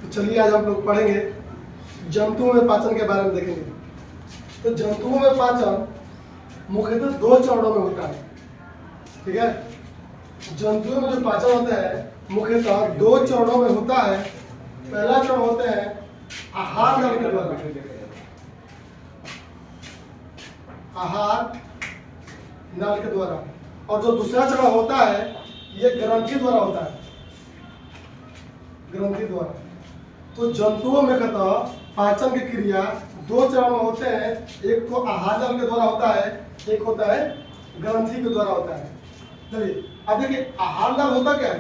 तो चलिए आज हम लोग पढ़ेंगे जंतुओं में पाचन के बारे में देखेंगे। तो जंतुओं में पाचन मुख्यतः दो चरणों में होता है। ठीक है, जंतुओं में जो पाचन होता है मुख्यतः दो चरणों में होता है। पहला चरण होता है आहार नल के द्वारा, आहार नल के द्वारा, और जो दूसरा चरण होता है ये ग्रंथि द्वारा होता है, ग्रंथि द्वारा। तो जंतुओं में कहता पाचन की क्रिया दो चरण में होते हैं। एक तो आहार नल के द्वारा होता है, एक होता है ग्रंथि के द्वारा होता है। चलिए अब देखिए आहार नल होता क्या है।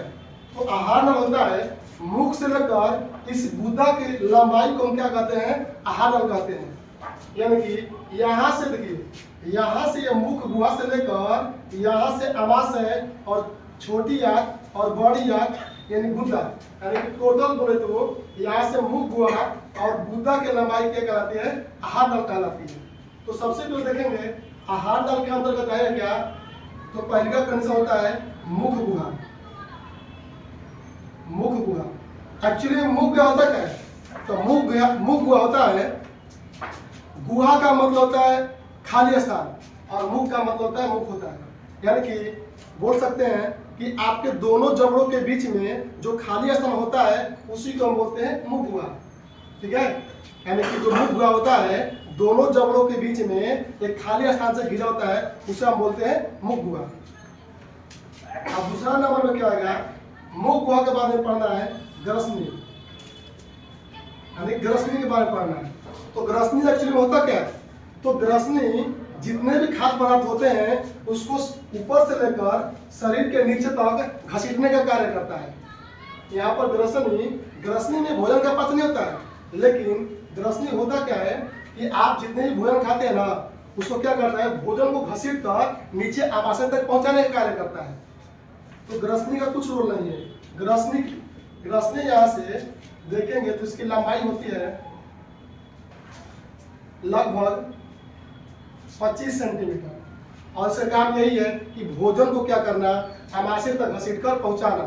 तो आहार नल होता है मुख से लेकर इस गुदा की लंबाई को हम क्या कहते हैं, आहार नल कहते हैं। यानी कि यहाँ से देखिए, यहाँ से ये मुख गुहा से लेकर यहाँ से अमाशय और छोटी आंत और बड़ी आंत यानी गुदा, यानी कि टोटल बोले तो यहाँ से मुख गुहा और गुदा की लंबाई क्या कहलाती है, आहार नल कहलाती है। तो सबसे पहले देखेंगे आहार नल के अंतर्गत आया क्या। तो पहले का कंडीशन होता है मुख गुहा। मुख गुहा एक्चुअली मुख गुहा होता क्या है। तो मुख गुहा होता है, गुहा का मतलब होता है खाली स्थान और मुख का मतलब होता है मुख होता है। यानी कि बोल सकते हैं कि आपके दोनों जबड़ों के बीच में जो खाली स्थान होता है उसी को हम बोलते हैं मुख गुहा। ठीक है, यानी कि जो मुख गुहा होता है दोनों जबड़ों के बीच में एक खाली स्थान से घिरा होता है, उसे हम बोलते हैं मुख गुहा। अब दूसरा नंबर में क्या आएगा, मुख गुहा के बारे में पढ़ना है ग्रसनी, यानी ग्रसनी के बारे में पढ़ना है। तो ग्रसनी एक्चुअली होता क्या है। तो ग्रसनी जितने भी खाद्य पदार्थ होते हैं उसको ऊपर से लेकर शरीर के नीचे तक घसीटने का कार्य करता है। यहाँ पर ग्रसनी में भोजन का पाचन नहीं होता है, लेकिन ग्रसनी होता क्या है कि आप जितने भी भोजन खाते हैं ना उसको क्या करता है, भोजन को घसीट कर नीचे आमाशय तक पहुंचाने का कार्य करता है। तो ग्रसनी का कुछ रोल नहीं है। ग्रसनी यहाँ से देखेंगे तो इसकी लंबाई होती है लगभग 25 सेंटीमीटर, और इसका काम यही है कि भोजन को क्या करना, आमाशय तक घसीट कर पहुंचाना।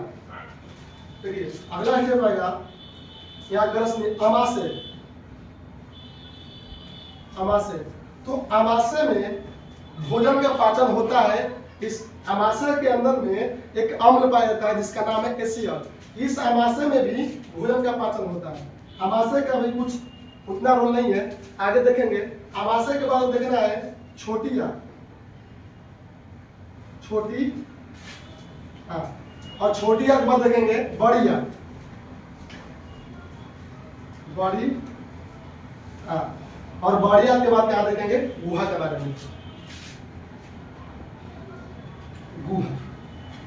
देखिए अगला स्टेप आएगा यहाँ ग्रसनी अमाशय। अमाशय तो अमाशय में भोजन का पाचन होता है। इस अमाशय के अंदर में एक अम्ल पाया जाता है जिसका नाम है एसियल। इस अमाशय में भी भोजन का पाचन होता है। अमाशय का भी कुछ उतना रोल नहीं है, आगे देखेंगे। अमाशय के बाद देखना है छोटी आंत, छोटी और छोटी आंत के बाद देखेंगे बड़ी आंत, बड़ी और बड़ी आंत के बाद क्या देखेंगे, गुहा के बारे में। गुहा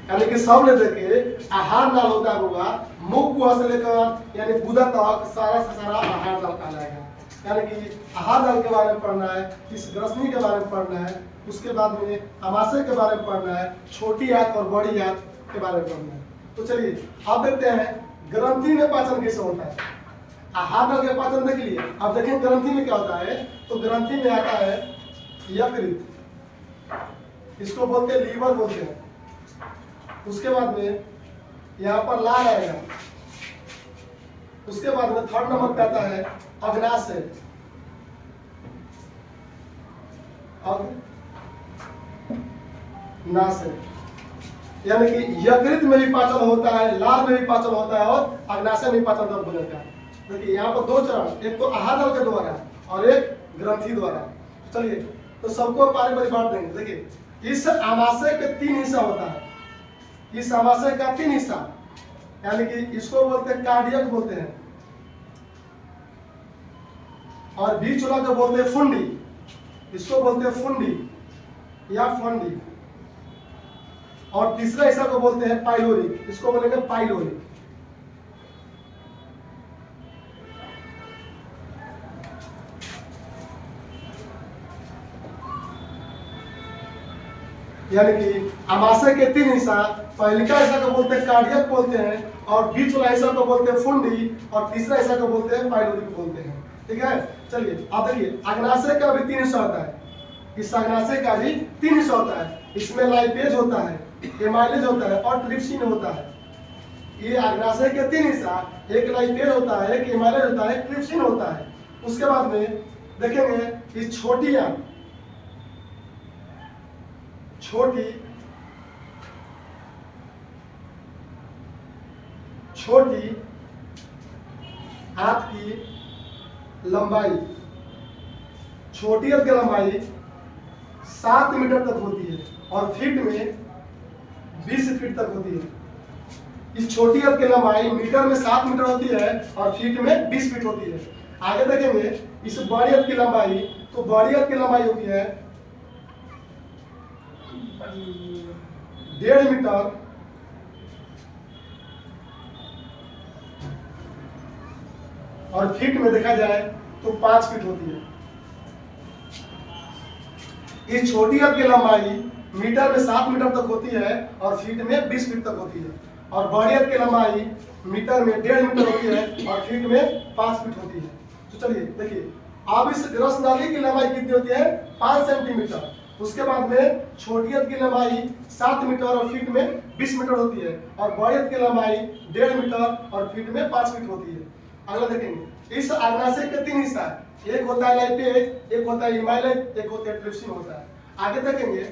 यानी कि सब ले देखे आहार नाल होता है गुहा। मुख गुहा से लेकर यानी गुदा तक सारा से सारा आहार नाल कहलाएगा। यानी कि आहार नाल के बारे में पढ़ना है, इस ग्रसनी के बारे में पढ़ना है, उसके बाद में अमाशय के बारे में पढ़ना है, छोटी आंत और बड़ी आंत के बारे में पढ़ना है। तो चलिए अब देखते हैं ग्रंथि में पाचन कैसे होता है। आहार नाल के पाचन देख लिए, अब देखें ग्रंथि में क्या होता है। तो ग्रंथि में आता है यकृत, इसको बोलते हैं लीवर बोलते हैं। उसके बाद में यहाँ पर लार आएगा। उसके बाद में थर्ड नंबर पे आता है अग्नाशय। अग्नाशय यानी कि यकृत में भी पाचन होता है, लार में भी पाचन होता है और अग्नाशय में भी पाचन भोजन का। देखिए यहाँ पर दो चरण, एक तो आहार नल के द्वारा और एक ग्रंथि द्वारा। चलिए तो सबको पारी पारी बांट देंगे। देखिए इस अमाशय के 3 हिस्सा होता है। इस अमाशय का 3 हिस्सा, यानी कि इसको बोलते हैं कार्डियक बोलते हैं, और बीच वाला को बोलते हैं फुंडी, इसको बोलते हैं फुंडी या फंडी, और तीसरा हिस्सा को बोलते हैं पाइलोरिक, इसको बोलेंगे पाइलोरिक। यानी कि अमाशय के 3 हिस्सा, पहलिका हिस्सा को बोलते हैं कार्डियक बोलते हैं, और बीच वाला हिस्सा को बोलते हैं फुंडी, और तीसरा हिस्सा को बोलते हैं पाइलोरिक बोलते हैं। ठीक है, चलिए अब देखिए अग्नाशय का भी 3 हिस्सा होता है। इस अग्नाशय का भी 3 हिस्सा होता है। इसमें लाइपेज होता है, एमाइलेज होता है और ट्रिप्सिन होता है। ये अग्नाशय के 3 हिस्सा, एक लाइपेज होता है, एक हिमालय होता है, ट्रिप्सिन होता है। उसके बाद में देखेंगे इस छोटी आंत, छोटी आंत की लंबाई, छोटी आंत की लंबाई 7 मीटर तक होती है और फीट में 20 फीट तक होती है। इस छोटी आंत की लंबाई मीटर में 7 मीटर होती है और फीट में 20 फीट होती है। आगे देखेंगे इस बड़ी आंत की लंबाई, तो बड़ी आंत की लंबाई होती है 1.5 मीटर और फीट में देखा जाए तो 5 फीट होती है। इस छोटी आंत की लंबाई मीटर में 7 मीटर तक होती है और फीट में 20 फीट तक होती है, और बड़ी आंत की लंबाई मीटर में 1.5 मीटर होती है और फीट में 5 फीट होती है। तो चलिए देखिए, अब इस ग्रस नाली की लंबाई कितनी होती है? 5 सेंटीमीटर। उसके बाद में छोटी आंत की लंबाई 7 मीटर और फीट में 20 मीटर होती है, और बड़ी आंत की लंबाई 1.5 मीटर और फीट में 5 फीट होती है। अगला देखेंगे, इस अग्नाशय के 3 हिस्सा, एक होता है लाइपेज, एक होता है हिमालय, एक होता है ट्रिप्सिन होता है। आगे देखेंगे,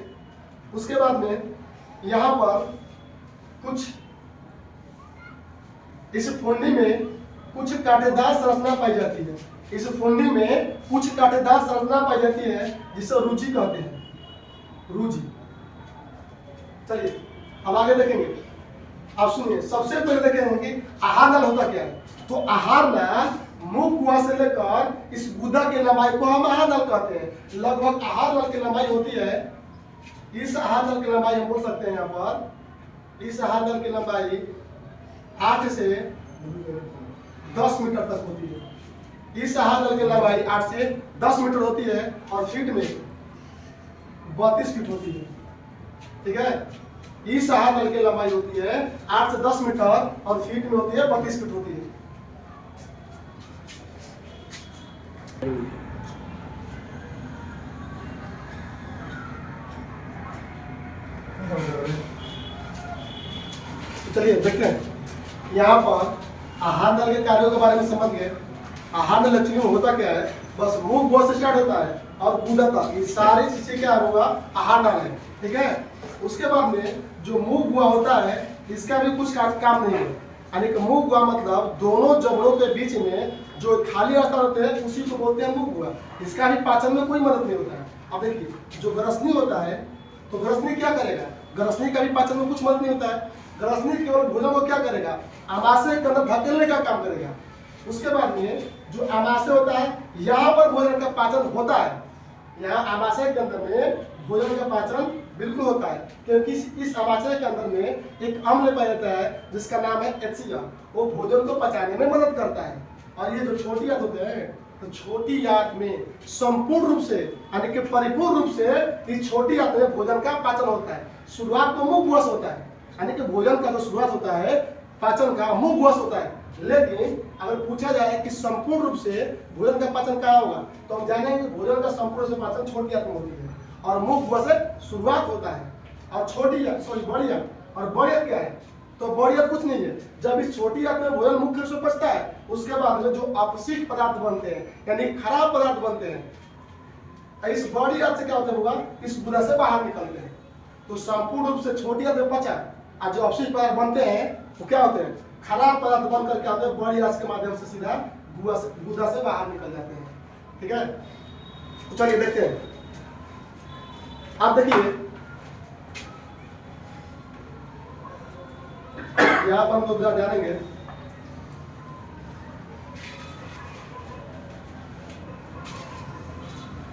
उसके बाद में यहाँ पर कुछ इस फुंडी में कुछ कांटेदार संरचना पाई जाती है। इस फुंडी में कुछ कांटेदार संरचना पाई जाती है जिसे रुचि कहते हैं, रुचि। चलिए अब आगे देखेंगे। आप सुनिए, सबसे पहले देखेंगे कि आहार नाल होता क्या है। तो आहार नाल मुख गुहा से लेकर इस गुदा की लंबाई को हम आहार नाल कहते हैं। लगभग आहार नाल की लंबाई होती है, इस आहार नाल की लंबाई हम बोल सकते हैं यहाँ पर, इस आहार नाल की लंबाई 8 से 10 मीटर तक होती है। इस आहार नाल की लंबाई 8 से 10 मीटर होती है और फीट में 32 फीट होती है। ठीक है, इस आहार नल की लंबाई होती है 8 से 10 मीटर और फीट में होती है 32 फीट होती है। चलिए देखते हैं, यहाँ पर आहार नल के कार्यों के बारे में समझ गए। आहार नल एक्चुअली होता क्या है, बस मुंह गुहा से स्टार्ट होता है और गुदा तक, ये सारी चीजें क्या होगा, आहार नल है। ठीक है, उसके बाद में जो मुंह गुहा होता है इसका भी कुछ काम नहीं है। यानी कि मुंह गुहा मतलब दोनों जबड़ों के बीच में जो खाली रास्ता होते हैं उसी को बोलते हैं मुंह गुहा। इसका भी पाचन में कोई मदद नहीं होता है। अब देखिए, जो ग्रसनी होता है, तो ग्रसनी क्या करेगा, ग्रसनी का भी पाचन में कुछ मदद नहीं होता है। ग्रसनी केवल भोजन को क्या करेगा, आमाशय के अंदर धकेलने का काम करेगा। उसके बाद में जो आमाशय होता है, यहाँ पर भोजन का पाचन होता है। यहाँ आमाशय के अंदर में भोजन का पाचन बिल्कुल होता है, क्योंकि इस आमाशय के अंदर में एक अम्ल पाया जाता है जिसका नाम है HCl। वो भोजन को पचाने में मदद करता है। और ये जो छोटी आंत होते हैं, तो छोटी आंत में संपूर्ण रूप से यानी कि परिपूर्ण रूप से इस छोटी आंत में भोजन का पाचन होता है। शुरुआत तो मुंह गुहा से होता है, यानी कि भोजन का जो शुरुआत होता है पाचन का मुंह गुहा से होता है। लेकिन अगर पूछा जाए कि संपूर्ण रूप से भोजन का पाचन कहाँ होगा, तो हम जानेंगे भोजन का संपूर्ण से पाचन छोटी आंत में होती है और मुंह गुहा से शुरुआत होता है। और बड़ी आंत, और बड़ी आंत क्या है, तो बड़ी आंत कुछ नहीं है। जब इस छोटी आंत में भोजन मुख्य रूप से पचता है, उसके बाद में जो अपशिष्ट पदार्थ बनते हैं यानी खराब पदार्थ बनते हैं, इस बड़ी आंत से क्या होता है, इस गुदा से बाहर निकलते हैं। तो संपूर्ण रूप से छोटी आंत में पचा और जो अपशिष्ट पदार्थ बनते हैं वो क्या होते हैं, खराब पदार्थ बनकर क्या होते हैं, बड़ी आंत के माध्यम से सीधा गुदा से बाहर निकल जाते हैं। ठीक है, तो चलिए देखते हैं। आप देखिए, यहाँ पर हम लोग जानेंगे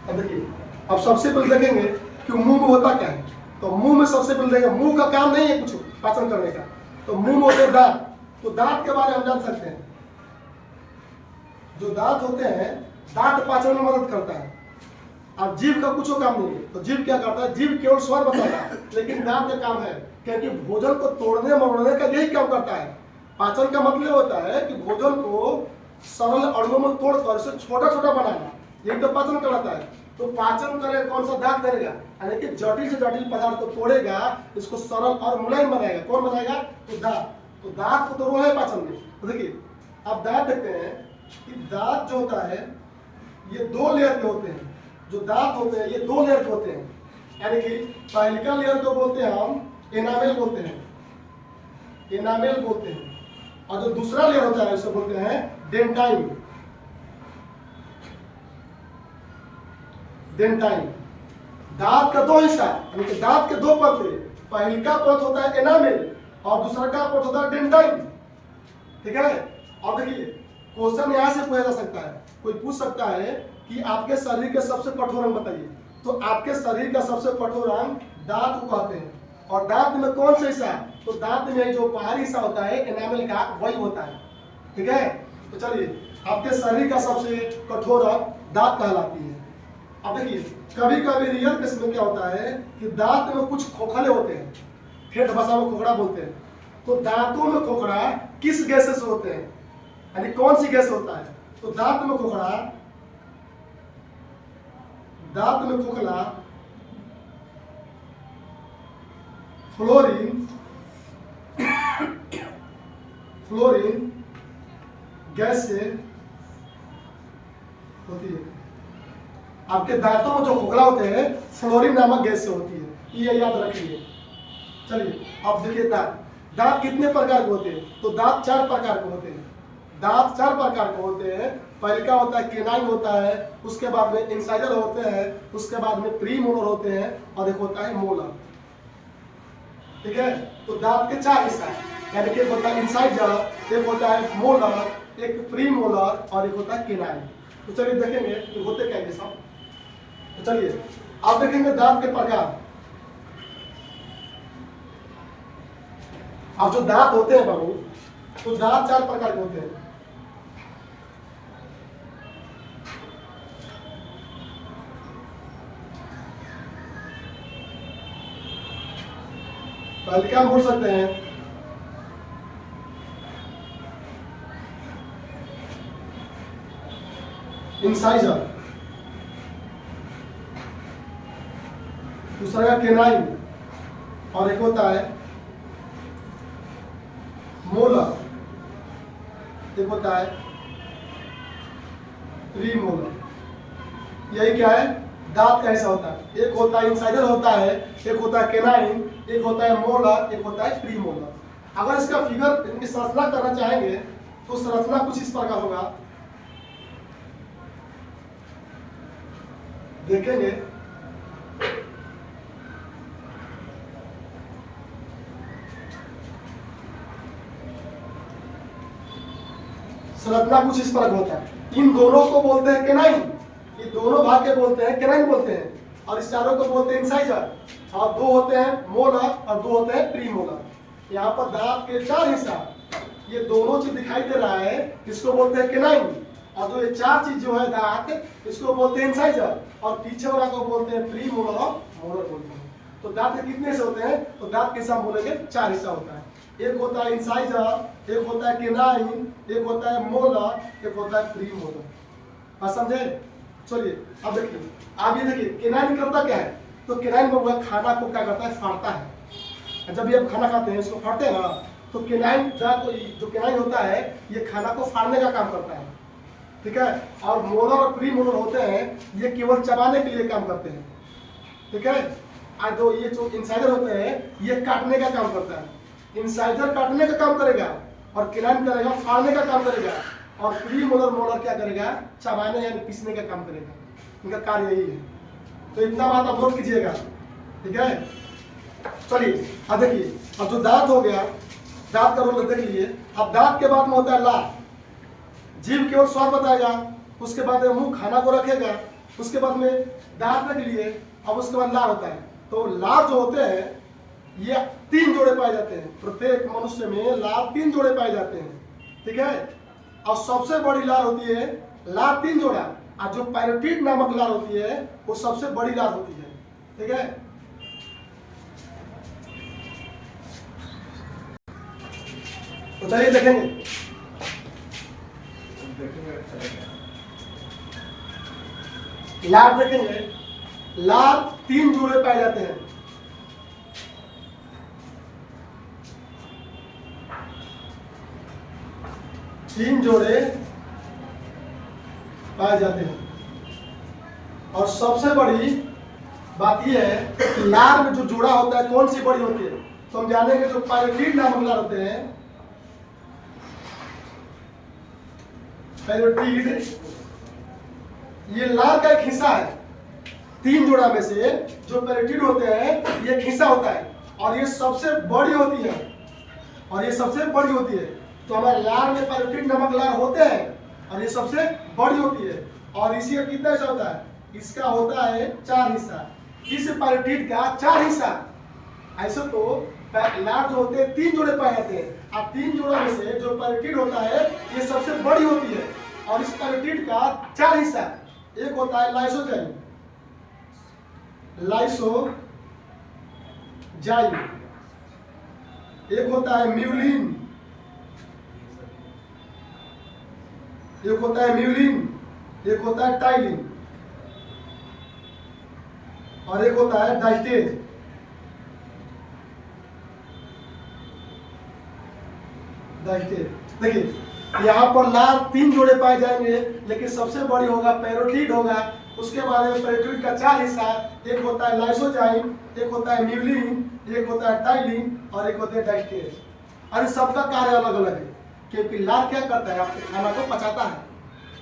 अब देखिए, अब सबसे पहले देखेंगे कि मुंह में होता क्या है। तो मुंह में सबसे पहले देखेंगे, मुंह का काम नहीं है कुछ पाचन करने का, तो मुंह में होते हैं दांत। तो दांत के बारे में हम जान सकते हैं, जो दांत होते हैं, दांत पाचन में मदद करता है। अब जीभ का कुछ काम नहीं है, तो जीभ क्या करता है, जीभ केवल स्वाद बताता है, लेकिन दांत का काम है क्योंकि भोजन को तोड़ने मरोड़ने का यही काम करता है। पाचन का मतलब होता है कि भोजन को सरल अणुओं में तोड़कर उसे छोटा छोटा बनाना, यही तो पाचन कहलाता है। तो पाचन करे कौन सा, दांत करेगा, यानी कि जटिल से जटिल पदार्थ को तोड़ेगा, इसको सरल और मुलायम बनाएगा। कौन बनाएगा, तो दांत। तो दांत को तो रोल है पाचन में। तो देखिए अब दांत देखते हैं कि दांत जो होता है ये दो लेयर के होते हैं। जो दांत होते हैं ये दो लेयर के होते हैं, यानी कि पहले लेयर को बोलते हैं हम एनामेल बोलते हैं, एनामेल बोलते हैं, और जो दूसरा लेयर होता है उसे बोलते हैं डेंटाइन, डेंटाइन। दांत का दो हिस्सा, यानी कि दांत के दो परत, पहले का परत होता है एनामेल और दूसरा का परत होता है डेंटाइन। ठीक है। और देखिए क्वेश्चन यहां से पूछा जा सकता है, कोई पूछ सकता है कि आपके शरीर के सबसे कठोर अंग बताइए। तो आपके शरीर का सबसे कठोर अंग दांत को कहते हैं। और दांत में कौन सा हिस्सा? तो दांत में जो बाहरी हिस्सा होता है एनामेल का वही होता है। ठीक है। तो चलिए आपके शरीर का सबसे कठोर अंग दांत कहलाती है। अब देखिए कभी कभी रियल केस में क्या होता है कि दांत में कुछ खोखले होते हैं, ठेठ भाषा में खोखड़ा बोलते हैं। तो दांतों में खोखड़ा किस गैस से होते हैं, यानी कौन सी गैस होता है? तो दांत में खोखड़ा, दांत में खोखला फ्लोरीन, फ्लोरीन गैस से होती है। आपके दांतों में जो खोखला होते हैं फ्लोरीन नामक गैस से होती है, ये याद रखिए। चलिए अब देखिए दांत, दांत कितने प्रकार के होते हैं? तो दांत चार प्रकार के होते हैं। दांत चार प्रकार के होते हैं। पहले का होता है केनाइन होता है, उसके बाद में इंसाइजर होते हैं, उसके बाद में प्री मोलर होते हैं, और एक होता है मोलर। ठीक है। तो दांत के चार हिस्सा है, यानी कि एक होता है इंसाइजर, एक होता है मोलर, एक प्री मोलर और एक होता है केनाइन। तो चलिए देखेंगे कि होते क्या है सब। तो चलिए आप देखेंगे दांत के प्रकार। अब जो दांत होते हैं बाबू, तो दांत चार प्रकार के होते हैं। पहले क्या हम बोल सकते हैं? इंसाइजर, दूसरा का केनाइन, और एक होता है मोलर, एक होता है प्री मोलर। यही क्या है? दांत का हिस्सा होता है। एक होता है इंसाइजर होता है, एक होता है केनाइन, एक होता है मोलर, एक होता है प्री मोलर। अगर इसका फिगर, इनकी संरचना करना चाहेंगे तो संरचना कुछ इस प्रकार होगा, देखेंगे। संरचना कुछ इस प्रकार होता है। इन दोनों को बोलते हैं केनाइन, ये दोनों भाग के बोलते हैं केनाइन बोलते हैं, और इस चारों को बोलते हैं इंसाइजर, और दो होते हैं मोलर और दो होते हैं प्री मोलर। यहाँ पर दांत के चार हिस्सा, ये दोनों चीज दिखाई दे रहा है, इसको बोलते हैं केनाइन, और जो ये चार चीज जो है दांत, इसको बोलते हैं इंसाइजर, और पीछे वाला को बोलते हैं प्री मोलर और मोलर बोलते हैं। तो दांत के कितने हिस्से होते हैं? तो दांत के हिस्सा बोलेंगे चार हिस्सा होता है। एक होता है इंसाइजर, एक होता है केनाइन, एक होता है मोलर, एक होता है प्री मोलर। बात समझे? चलिए अब देखिए, आप ये देखिए केनाइन करता क्या है? तो केनाइन बबुआ खाना को क्या करता है? फाड़ता है। जब भी आप खाना खाते हैं इसको फाड़ते हैं ना, तो केनाइन जो केनाइन होता है ये खाना को फाड़ने का काम करता है। ठीक है। और मोलर और प्री मोलर होते हैं, ये केवल चबाने के लिए काम करते हैं। ठीक है। और जो ये जो इंसाइजर होते हैं ये काटने का काम करता है। इंसाइजर काटने का काम करेगा और केनाइन करेगा फाड़ने का काम करेगा, और प्री मोलर क्या करेगा? चबाने यानी पीसने का काम करेगा। इनका कार्य यही है। तो इतना बात आप नोट कीजिएगा। ठीक है। चलिए अब देखिए, अब जो दांत हो गया, दांत का रोल देख लीजिए। अब दांत के बाद में होता है लार। जीभ केवल स्वाद बताएगा, उसके बाद में मुंह खाना को रखेगा, उसके बाद में दांत रख लिए, अब उसके बाद लार होता है। तो लार जो होते हैं ये तीन जोड़े पाए जाते हैं। प्रत्येक मनुष्य में लार तीन जोड़े पाए जाते हैं। ठीक है। और सबसे बड़ी लार होती है लार तीन जोड़ा, और जो पैरोटिड नामक लार होती है वो सबसे बड़ी लार होती है। ठीक है। तो चलिए देखेंगे। लार देखेंगे, लार तीन जोड़े पाए जाते हैं। 3 जोड़े पाए जाते हैं। और सबसे बड़ी बात यह है कि लार में जो जोड़ा होता है कौन सी बड़ी होती है, तो हम जानेंगे जो पैरोटिड नामक लार होते हैं, पैरोटिड, ये लार का एक हिस्सा है। 3 जोड़ा में से जो पैरोटिड होते हैं ये एक हिस्सा होता है और ये सबसे बड़ी होती है, और ये सबसे बड़ी होती है। तो हमारे लार में पैरोटिड नामक लार होते हैं और ये सबसे बड़ी होती है। और इसी का कितना हिस्सा होता है, इसका होता है 4 हिस्सा, इस पैरोटिड का 4 हिस्सा। ऐसे तो लार जो होते हैं 3 जोड़े पाए जाते हैं, और 3 जोड़ों में से जो पैरोटिड होता है ये सबसे बड़ी होती है। और इस पैरोटिड का 4 हिस्सा, एक होता है लाइसोजाइम, लाइसोजाइम, एक होता है म्यूलिन, एक होता है म्यूलिन, एक होता है टाइलिन, और एक होता है डाइस्टेज। देखिए यहाँ पर लार 3 जोड़े पाए जाएंगे, लेकिन सबसे बड़ी होगा पैरोटिड होगा। उसके बाद में पैरोटिड का 4 हिस्सा, एक होता है लाइसोजाइम, एक होता है म्यूलिन, एक होता है टाइलिन, और एक होता है डाइस्टेज। और इस सबका कार्य अलग अलग है, क्योंकि लार क्या करता है, आपके खाना को पचाता है।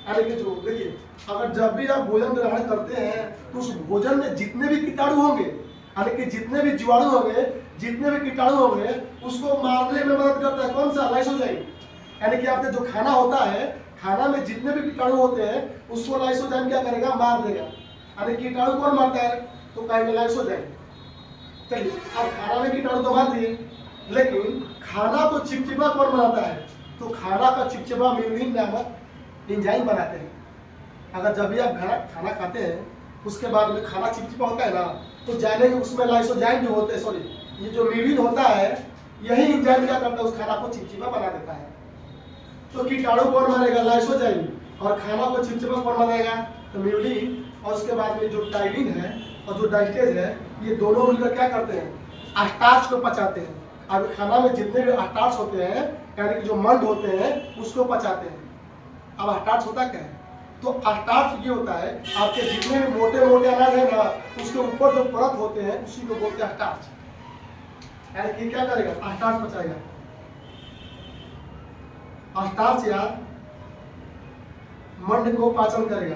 यानी कि जो देखिए, अगर जब भी आप भोजन ग्रहण करते हैं तो उस भोजन में जितने भी कीटाणु होंगे, यानी कि जितने भी जीवाणु होंगे, जितने भी कीटाणु होंगे, उसको मारने में मदद करता है कौन सा, लाइसोजाइम। यानी कि आपका जो खाना होता है, खाना में जितने भी कीटाणु होते हैं उसको लाइसोजाइम क्या करेगा, मार देगा। यानी कीटाणु कौन मारता है, तो कहेंगे लाइसोजाइम। चलिए, अब खाना में कीटाणु तो मार दिए, लेकिन खाना को चिपचिपा कौन बनाता है, तो खाना का चिपचिपा म्यूलिन नामक एंजाइम बनाते हैं। अगर जब भी आप खाना खाते हैं उसके बाद में खाना चिपचिपा होता है ना, तो जानेंगे उसमें लाइसोजाइम जो होते हैं, सॉरी, ये जो म्यूलिन होता है, यही एंजाइम क्या करता है, उस खाना को चिपचिपा बना देता है। तो कीटाणु कौन मारेगा, लाइसोजाइम, और खाना को चिपचिपा कौन बनाएगा, तो म्यूलिन। और उसके बाद में जो टाइलिन है और जो डाइस्टेज है, ये दोनों मिलकर क्या करते हैं, स्टार्च को पचाते हैं। अब खाना में जितने भी स्टार्च होते हैं, यानी कि जो मंड होते हैं, उसको पचाते हैं। अब स्टार्च होता क्या है, तो स्टार्च ये होता है, आपके जितने भी मोटे मोटे अनाज है ना, उसके ऊपर जो परत होते हैं उसी को बोलते हैं स्टार्च। यानी कि क्या करेगा, स्टार्च पचाएगा। स्टार्च या मंड को पाचन करेगा।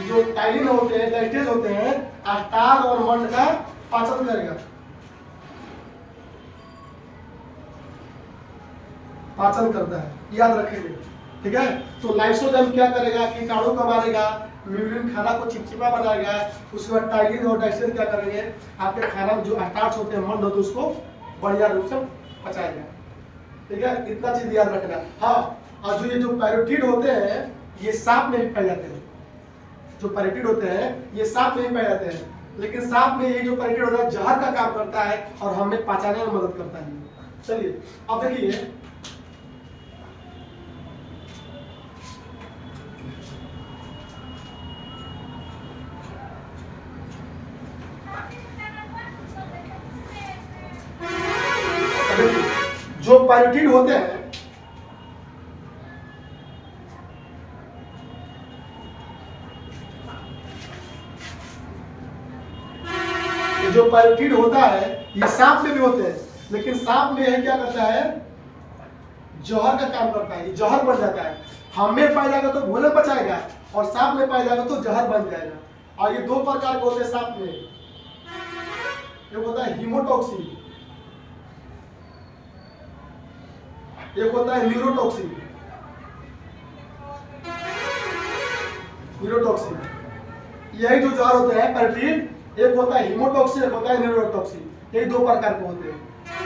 जो टाइलिन होते हैं, डाइस्टेज होते हैं, स्टार्च और मंड का पाचन करेगा, पाचन करता है, याद रखेंगे, ठीक है। तो लाइसोजाइम क्या करेगा, कीटाणु को मारेगा, म्यूलिन खाना को चिपचिपा बनाएगा, उसके बाद टाइलिन और डाइस्टेज क्या करेंगे, आपके खाना में जो स्टार्च होते हैं, मंड होते हैं, उसको बढ़िया रूप से पचाएगा, ठीक है। इतना चीज याद रखना। हाँ, और जो ये जो पैरोटिड होते हैं ये सांप में भी पाए जाते हैं। जो पैरोटिड होते हैं ये सांप में भी पाए जाते हैं, लेकिन सांप में ये जो पैरोटिड होता है जहर का काम करता है और हमें पचाने में मदद करता है। चलिए अब देखिए, जो पैरोटिड होते हैं, जो पैरोटिड होता है ये सांप में भी होते हैं, लेकिन सांप में यह क्या करता है, जहर का काम करता है, ये जहर बन जाता है। हमें पाया जाएगा तो भोजन पचाएगा, और सांप में पाया जाएगा तो जहर बन जाएगा। और ये 2 प्रकार के होते हैं सांप में, एक होता है हीमोटॉक्सिन, एक होता है न्यूरोटॉक्सिन। न्यूरोटॉक्सिन यही जो जहर होते हैं पैरोटिड, एक होता है हीमोटॉक्सिन, एक होता है न्यूरोटॉक्सिन। यही 2 प्रकार के होते हैं।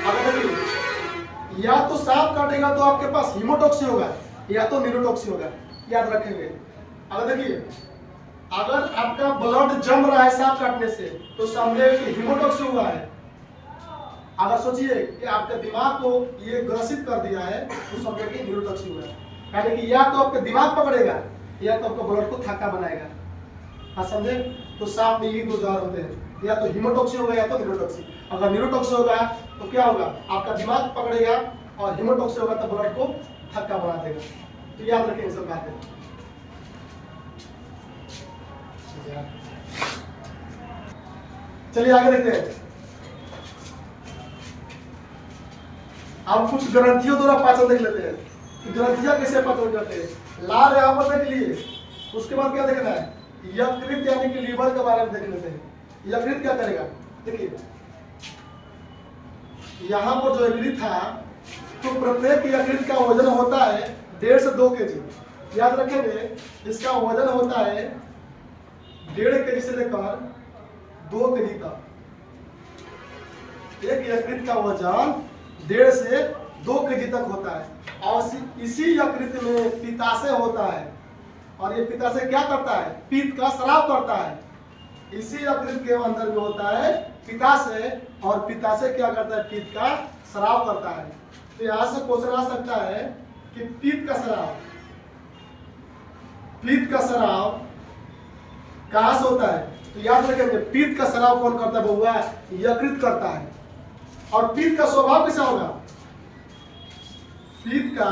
अगर देखिए, या तो सांप काटेगा तो आपके पास हीमोटॉक्सिन होगा, या तो न्यूरोटॉक्सिन होगा, याद रखेंगे। अगर देखिए, अगर आपका ब्लड जम रहा है सांप काटने से, तो समझे कि हीमोटॉक्सिन हुआ है। अगर सोचिए कि आपके दिमाग को ये ग्रसित कर दिया है, तो समझे कि न्यूरोटॉक्सिन हुआ है। यानी कि या तो आपका दिमाग पकड़ेगा, या तो आपका ब्लड को थक्का बनाएगा। हाँ, समझे। तो सांप में यही 2 जहर होते हैं, या तो हीमोटॉक्सिन होगा या तो न्यूरोटॉक्सिन। अगर न्यूरोटॉक्सिन होगा तो क्या होगा, आपका दिमाग पकड़ेगा, और हीमोटॉक्सिन होगा तो ब्लड को थक्का बना देगा। तो याद रखें सब बातें। चलिए आगे देखते हैं। अब कुछ ग्रंथियों द्वारा पाचन देख लेते हैं कि ग्रंथियां कैसे पाचन करते हैं। लाल यहाँ पर देख लिए, उसके बाद क्या देखना है, यकृत यानी कि लीवर के बारे में देख लेते हैं। यकृत क्या करेगा, देखिए यहाँ पर जो यकृत था, तो प्रत्येक यकृत का वजन होता है 1.5 से 2 kg। याद रखेंगे, इसका वजन होता है 1.5 kg से लेकर 2 kg तक। एक यकृत का वजन 1.5 से 2 kg तक होता है। और इसी यकृत में पित्ताशय होता है, और ये पित्ताशय क्या करता है, पित्त का स्राव करता है। इसी यकृत के अंदर में होता है पित्ताशय, और पित्ताशय क्या करता है, पित्त का स्राव करता है। तो यहां से क्वेश्चन आ सकता है कि पित्त का स्राव कहां से होता है। तो याद रखेंगे, पित्त का स्राव कौन करता है बउआ, यकृत करता है। और पित्त का स्वभाव कैसा होगा, पित्त का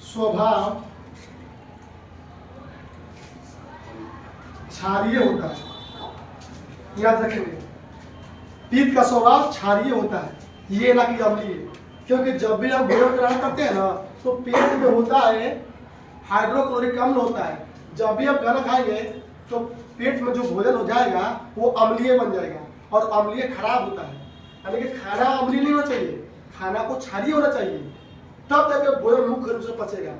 स्वभाव क्षारीय होता है। याद रखेंगे, पित्त का स्वभाव क्षारीय होता है, ये ना कि अम्लीय। क्योंकि जब भी हम भोजन ग्रहण करते हैं ना, तो पेट में होता है हाइड्रोक्लोरिक अम्ल होता है। जब भी हम खाना खाएंगे तो पेट में जो भोजन हो जाएगा वो अम्लीय बन जाएगा, और अम्लीय खराब होता है। यानी कि खाना अम्लीय नहीं होना चाहिए, खाना को क्षारीय होना चाहिए, तब जाके भोजन मुख्य रूप से पचेगा।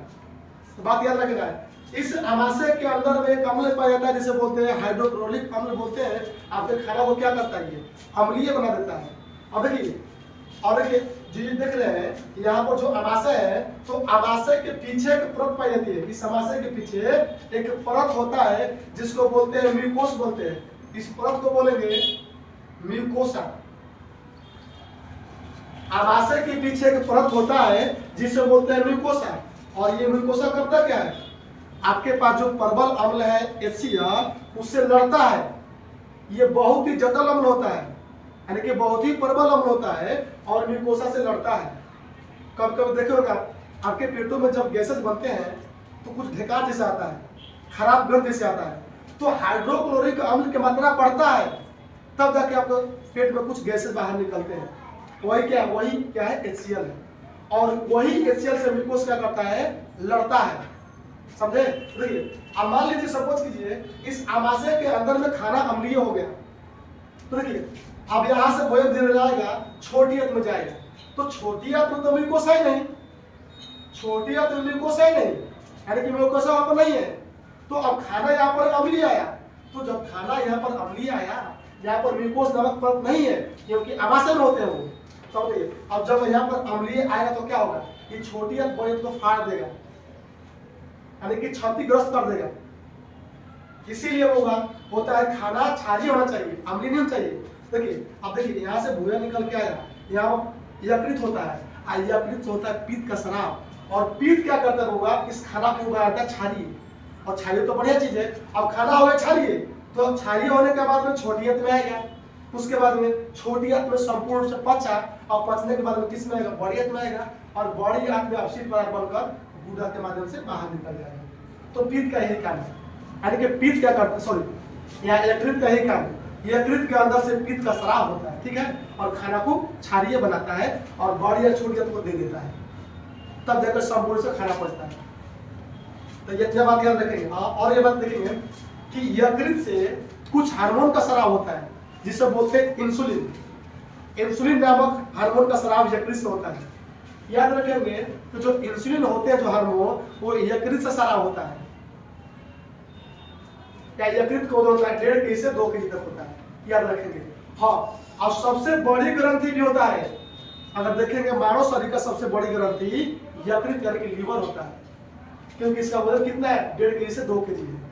तो बात याद रखना है। इस अमाशय के अंदर में एक अम्ल पाया जाता है जिसे बोलते हैं हाइड्रोक्लोरिक अम्ल बोलते हैं। आपके खाना को क्या करता है, ये अम्लीय बना देता है। अब देखिए, और देखिए जी देख रहे हैं यहाँ पर जो अमाशय है, तो अमाशय के पीछे एक परत पाई जाती है। इस अमाशय के पीछे एक परत होता है जिसको बोलते हैं म्यूकोस बोलते हैं। इस परत को बोलेंगे म्यूकोसा। अमाशय के पीछे एक परत होता है जिसे बोलते हैं म्यूकोसा। और ये म्यूकोसा करता क्या है, आपके पास जो प्रबल अम्ल है HCl, उससे लड़ता है। ये बहुत ही जटिल अम्ल होता है, यानी कि बहुत ही प्रबल अम्ल होता है, और म्यूकोसा से लड़ता है। कब कब देखे होगा, आपके पेटों में जब गैसेस बनते हैं तो कुछ ढेकार जैसे आता है, खराब गंध जैसे आता है। तो हाइड्रोक्लोरिक अम्ल की मात्रा बढ़ता है, तब जाके आपको पेट में कुछ गैसेस बाहर निकलते हैं। वही क्या है HCl है। और वही HCl से म्यूकोस क्या करता है, लड़ता है। समझे। देखिए, अब मान लीजिए, सपोज कीजिए इस अमाशय के अंदर में खाना अम्लीय हो गया। तो देखिए, अब यहाँ से भोजन धीरे जाएगा, छोटी आंत में जाएगा। तो छोटी आंत में तो म्यूकोसा ही नहीं, छोटी आंत में म्यूकोसा ही नहीं, यानी कि म्यूकोसा वहां पर नहीं है। तो अब खाना यहाँ पर अम्लीय आया। तो जब खाना यहाँ पर अम्लीय आया, यहाँ पर म्यूकोस नामक परत नहीं है, क्योंकि अमाशय में होते हैं वो। तो देखिए, अब जब यहाँ पर अम्लीय आएगा तो क्या होगा, ये छोटी आंत बड़ी आंत को फाड़ देगा, यानी कि क्षतिग्रस्त कर देगा। इसीलिए होता है खाना क्षारीय होना चाहिए, अम्लीय नहीं होना चाहिए। देखिए, अब देखिए यहाँ से भोजन निकल के आया, यहाँ यकृत होता है, यकृत होता है पित्त का स्राव। और पित्त क्या करता होगा, इस खाना को उगाता है क्षारीय। और क्षारीय तो बढ़िया चीज है। अब खाना हो गया क्षारीय, तो क्षारीय होने के बाद में छोटी आंत में आएगा। उसके बाद में छोटी आंत में संपूर्ण से पचा, और पचने के बाद में किस में आएगा, बड़ी आंत में आएगा। और बड़ी आंत में अपशिष्ट पदार्थ बनकर गुदा के माध्यम से बाहर निकल जाएगा। तो पित्त का यही काम है, यानी कि पित्त क्या करता है, सॉरी, यहाँ यकृत का यही काम है। यकृत के अंदर से पित्त का स्राव होता है, ठीक है, और खाना को क्षारीय बनाता है, और बड़ी या छोटी आंत को दे देता है, तब जाकर संपूर्ण से खाना पचता है। तो ये बात याद रखेंगे। और ये बात देखेंगे कि यकृत से कुछ हार्मोन का स्राव होता है जिसे बोलते हैं इंसुलिन। इंसुलिन नामक हार्मोन का स्राव यकृत से होता है। याद रखेंगे, तो जो इंसुलिन होते हैं जो हार्मोन, वो यकृत से स्राव होता है। क्या यकृत को होता है 1.5 kg से 2 kg तक होता है, याद रखेंगे। हाँ, और सबसे बड़ी ग्रंथि भी होता है। अगर देखेंगे, मानव शरीर का सबसे बड़ी ग्रंथि यकृत यानी कि लीवर होता है, क्योंकि इसका वजन कितना है, 1.5 kg से 2 kg है।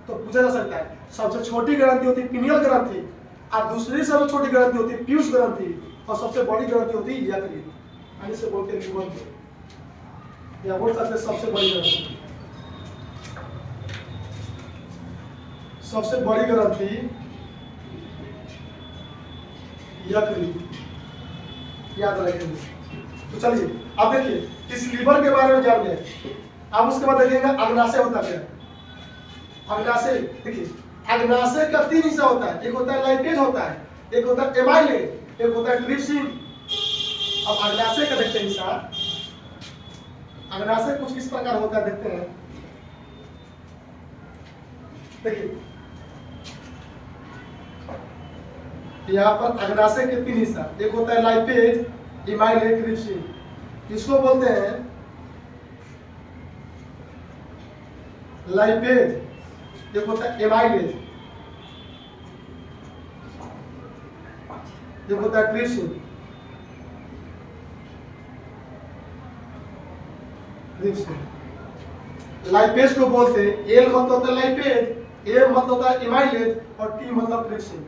तो पूछा जा सकता है, सबसे छोटी ग्रंथि होती है पिनियल ग्रंथि, और दूसरी सबसे छोटी ग्रंथि होती है पीयूष ग्रंथि, और सबसे बड़ी ग्रंथि होती है यकृत, यानी से बोलते हैं लीवर को, या बोल सकते हैं सबसे बड़ी ग्रंथि। सबसे बड़ी ग्रंथि यकृत, याद रखेंगे। तो चलिए अब देखिए इस लीवर के बारे में जान गए। अब उसके बाद देखिएगा अग्नाशय होता क्या है। अग्नाशय देखिए, अग्नाशय का 3 हिस्सा होता है, एक होता है लाइपेज होता है, एक होता है एमाइलेज, एक होता है ट्रिप्सिन। अब अग्नाशय का देखते हैं हिस्सा। अग्नाशय कुछ इस प्रकार होता है, देखते हैं। देखिए यहाँ पर अग्नाशय के 3 हिस्सा, एक होता है लाइपेज, एमाइलेज, ट्रिप्सिन। इसको बोलते हैं लाइपेज, एक होता है एमाइलेज, एक होता है ट्रिप्सिन। लाइपेज को बोलते हैं, एल मतलब होता है लाइपेज, ए मतलब होता है एमाइलेज और टी मतलब ट्रिप्सिन।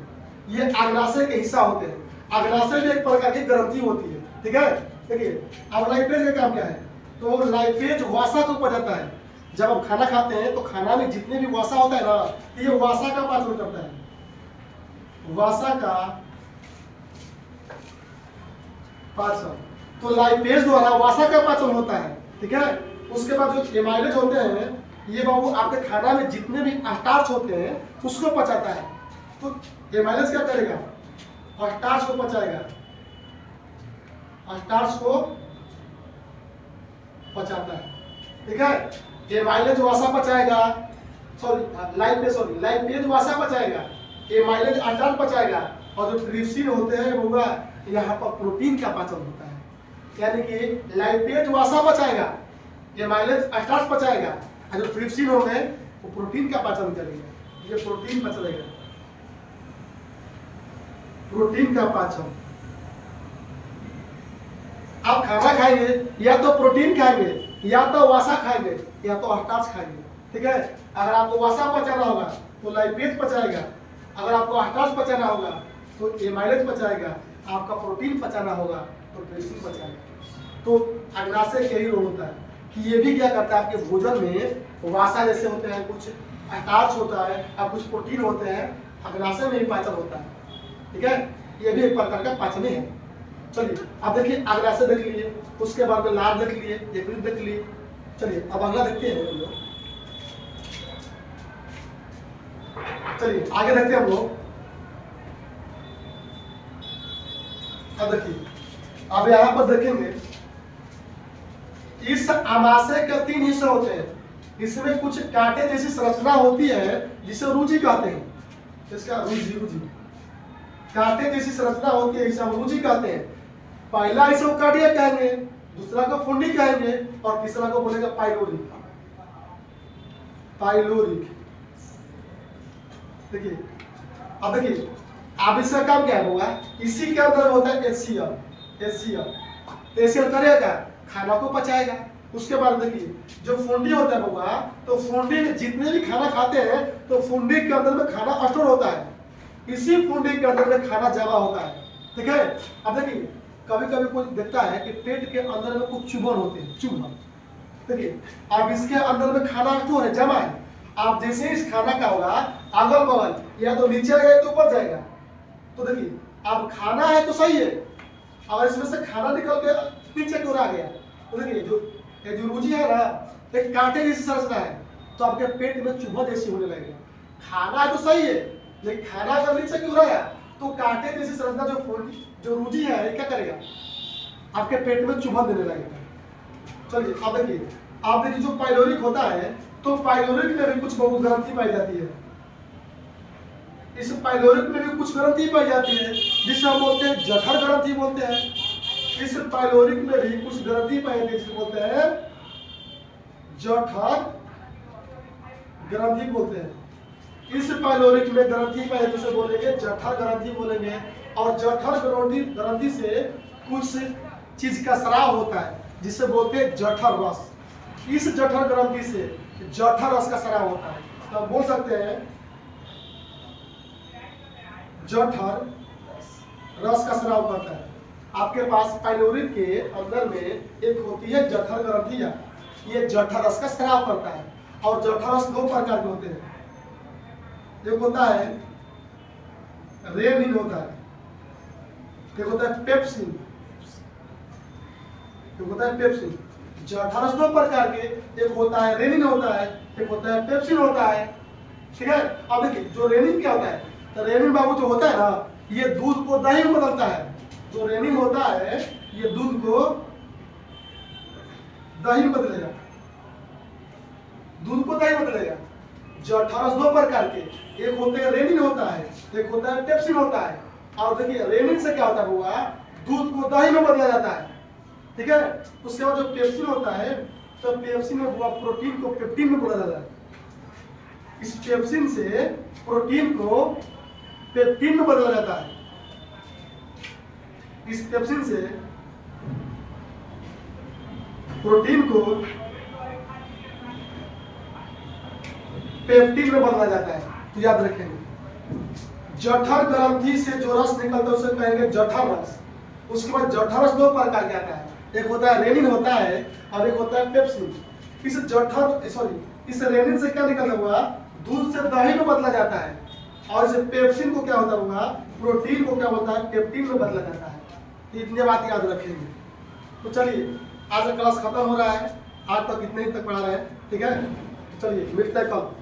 ये अग्नाशय के हिस्सा होते हैं। अग्नाशय में एक प्रकार की ग्रंथि होती है, ठीक है। देखिए अब लाइपेज का काम क्या है, तो लाइपेज वसा को पचाता है। जब आप खाना खाते हैं तो खाना में जितने भी वसा होता है ना, ये वसा का पाचन करता है, वसा का पाचन। तो लाइपेज द्वारा वसा का पाचन होता है, ठीक है। उसके बाद जो एमाइलेज होते हैं, ये बाबू आपके खाना में जितने भी स्टार्च होते हैं उसको पचाता है। तो एमाइलेज क्या करेगा, स्टार्च को पचाएगा, स्टार्च को पचाता है, ठीक है। एमाइलेज वसा पचाएगा, लाइपेज वसा पचाएगा, एमाइलेज स्टार्च पचाएगा, और जो ट्रिप्सिन होते हैं वो यहाँ पर प्रोटीन का पाचन होता है। यानी कि लाइपेज वसा पचाएगा, एमाइलेज स्टार्च पचाएगा, और जो ट्रिप्सिन हो गए वो प्रोटीन का पाचन करेगा। ये प्रोटीन पचेगा, प्रोटीन का पाचन। आप खाना खाएंगे या तो प्रोटीन खाएंगे, या तो वसा खाएंगे, या तो स्टार्च खाएंगे, ठीक है। अगर आपको वसा पचाना होगा तो लाइपेज पचाएगा, अगर आपको स्टार्च पचाना होगा तो एमाइलेज पचाएगा, आपका प्रोटीन पचाना होगा तो ट्रिप्सिन पचाएगा। तो अग्नाशय के ही रोल होता है कि ये भी क्या करता है, आपके भोजन में वसा जैसे होते हैं, कुछ स्टार्च होता है और कुछ प्रोटीन होते हैं, अग्नाशय में ही पाचन होता है, ठीक है। ये भी एक प्रकार का पाचन है। चलिए अब देखिए अग्नाशय देख लीजिए, उसके बाद में लार देख लिए, यकृत देख लिए। चलिए अब अगला देखते हैं हम लोग। चलिए आगे देखते हैं हम लोग। अब देखिए, अब यहाँ पर देखेंगे इस आमाशय के 3 हिस्से होते हैं। इसमें कुछ कांटे जैसी संरचना होती है जिसे रुचि कहते हैं। इसका रुचि कांटे जैसी संरचना होती है, इसे हम रुचि कहते हैं। पहला इसे कार्डिया कहेंगे, दूसरा को फुंडी कहेंगे, और तीसरा को बोलेगा पाइलोरिक। पाइलोरिक देखिए, अब देखिए अब इसका काम क्या होगा, इसी के अंदर होता है एचसीएल। एचसीएल करेगा, खाना को पचाएगा। उसके बाद देखिए जो फुंडी होता है बाबा, तो फुंडी में जितने भी खाना खाते हैं तो फुंडी के अंदर में खाना स्टोर होता है, इसी फुंडी के अंदर में खाना जमा होता है, ठीक है। अब देखिए कभी कभी कोई देखता है कि पेट के अंदर में कुछ चुभन होते हैं, चुभन। देखिए अब इसके अंदर में खाना स्टोर है, जमा है। आप जैसे ही इस खाना का होगा अगल बगल या तो नीचे आएगा या तो ऊपर जाएगा। तो देखिए अब खाना है तो सही है, अगर इसमें से खाना निकल के नीचे की ओर आ गया तो देखिए जो रुचि है ना, एक कांटे जैसी संरचना है, तो आपके पेट में चुभन जैसी होने लगेगा। खाना है तो सही है, लेकिन खाना अगर नीचे की ओर आया तो कांटे जैसी संरचना जो रुचि है क्या करेगा, आपके पेट में चुभन देने लगेगा। चलिए अब देखिए जो पाइलोरिक होता है, तो पाइलोरिक में भी कुछ बहुत ग्रंथि पाई जाती है। इस पाइलोरिक में भी कुछ ग्रंथि पाई जाती है जिसे हम बोलते हैं जठर ग्रंथि बोलते हैं। इस पाइलोरिक में भी कुछ ग्रंथि पाई जाती है जिसे बोलते हैं जठर ग्रंथि बोलते हैं। इस पाइलोरिक में ग्रंथि पाई जाती है बोलेंगे जठर ग्रंथि बोलेंगे, और जठर ग्रंथि से कुछ चीज का स्राव होता है जिसे बोलते हैं जठर रस। इस जठर ग्रंथि से जठर रस का स्राव होता है, तो हम बोल सकते हैं जठर रस का स्राव करता है। आपके पास पाइलोरिक के अंदर में एक होती है जठर ग्रंथि, ये जठर रस का स्राव करता है। और जठर रस 2 प्रकार के होते हैं, एक होता है रेनिन होता है, एक होता है पेप्सिन। एक होता है पेप्सिन। जठारस दो प्रकार के, एक होता है रेनिन होता है, एक होता है पेप्सिन होता है। ठीक है। अब देखिए जो रेनिन क्या होता है, तो रेनिन बाबू जो होता है ना, ये दूध को दही में बदलता है। जो रेनिन होता है ये दूध को दही में बदलेगा, दूध को दही बदलेगा। जठारस दो प्रकार के, एक होते हैं रेनिन होता है, एक होता है पेप्सिन होता है। और देखिए रेनिन से क्या होता है हुआ, दूध को दही में बदला जाता है। ठीक है। उसके बाद जो पेप्सिन होता है, तो पेप्सिन में हुआ प्रोटीन को पेप्टिन में बदला जाता है। इस पेप्सिन से प्रोटीन को पेप्टिन में बदला जाता है। इस पेप्सिन से प्रोटीन को पेप्टिन में बदला जाता है। तो याद रखेंगे, जठर ग्रंथि से जो रस निकलता है उसे कहेंगे जठर रस। उसके बाद जठर रस दो प्रकार के आता है, एक होता है रेनिन होता है और एक होता है पेप्सिन। इस रेनिन से क्या निकलता हुआ, दूध से दही में बदला जाता है। और इस पेप्सिन को क्या होता हुआ, प्रोटीन को क्या होता है, पेप्टिन में बदला जाता है। इतनी बात याद रखेंगे। तो चलिए आज का क्लास खत्म हो रहा है, आज तक इतने ही तक पढ़ा रहे हैं। ठीक है, चलिए मिलते हैं कल।